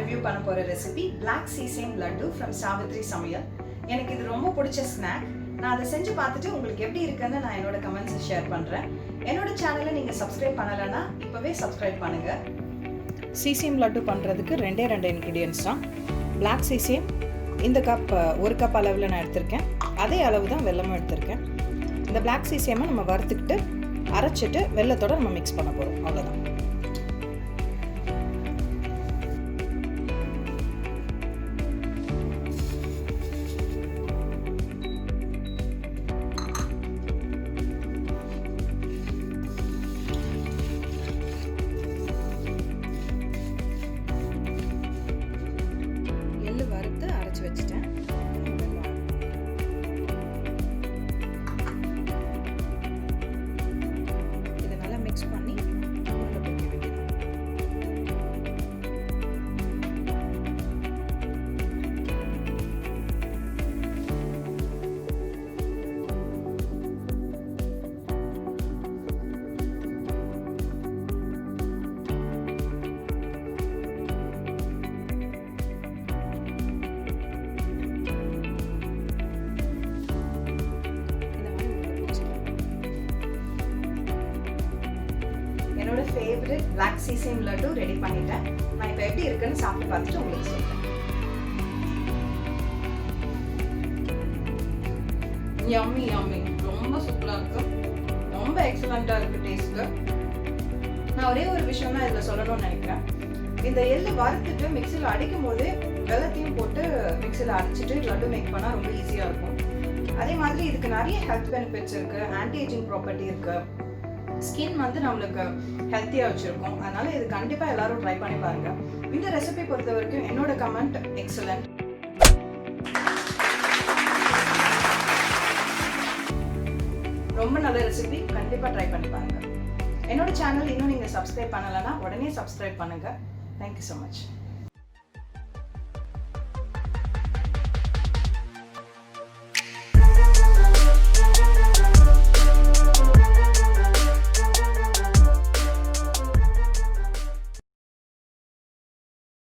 Review பண்ண போகிற recipe black sesame laddu from Savitri Samayal. எனக்கு இது ரொம்ப பிடிச்ச ஸ்நாக். நான் அதை செஞ்சு பார்த்துட்டு உங்களுக்கு எப்படி இருக்குன்னு நான் என்னோட கமெண்ட்ஸை ஷேர் பண்ணுறேன். என்னோட சேனலை நீங்கள் சப்ஸ்கிரைப் பண்ணலைன்னா இப்போவே சப்ஸ்கிரைப் பண்ணுங்கள். சீசேம் லட்டு பண்ணுறதுக்கு ரெண்டே இன்க்ரீடியன்ஸ் தான். பிளாக் சீசேம் இந்த ஒரு கப் அளவில் நான் எடுத்திருக்கேன். அதே அளவு தான் வெல்லமும் எடுத்திருக்கேன். இந்த பிளாக் சீசேமை நம்ம வறுத்துக்கிட்டு அரைச்சிட்டு வெல்லத்தோடு நம்ம மிக்ஸ் பண்ண போகிறோம். அவ்வளோதான். எள்ளு வறுத்து அரைச்சி வச்சுட்டேன். இதை நல்லா மிக்ஸ் பண்ணி உருண்டை பிடிக்க வேண்டியது. என்னோட favourite black sesame laddu ready பண்ணிட்டேன். நான் இப்போ எப்படி இருக்குன்னு சாப்பிட்டு பார்த்துட்டு உங்களுக்கு சொல்கிறேன். யம்மி யம்மி, ரொம்ப சூப்பராக இருக்கு, ரொம்ப எக்ஸலண்ட்டாக இருக்குது டேஸ்ட்டு. நான் ஒரே ஒரு விஷயம் தான் இதில் சொல்லணும்னு நினைக்கிறேன். இந்த எள்ளு வறுத்துட்டு மிக்சியில் அடிக்கும் போது வெல்லத்தையும் போட்டு மிக்சியில் அடிச்சுட்டு லட்டு மேக் பண்ணால் ரொம்ப ஈஸியாக இருக்கும். அதே மாதிரி இதுக்கு நிறைய ஹெல்த் பெனிஃபிட்ஸ் இருக்குது. ஆன்டி ஏஜிங் ப்ராப்பர்ட்டி இருக்குது. ஸ்கின் வந்து நம்மளுக்கு ஹெல்த்தியாக வச்சுருக்கோம். அதனால் இது கண்டிப்பாக எல்லோரும் ட்ரை பண்ணி பாருங்கள். இந்த ரெசிபி பொறுத்த வரைக்கும் என்னோட கமெண்ட் எக்ஸலண்ட். ரொம்ப நல்ல ரெசிபி, கண்டிப்பாக ட்ரை பண்ணி பாருங்கள். என்னோட சேனல் இன்னும் நீங்கள் சப்ஸ்கிரைப் பண்ணலைன்னா உடனே சப்ஸ்கிரைப் பண்ணுங்கள். Thank you so much.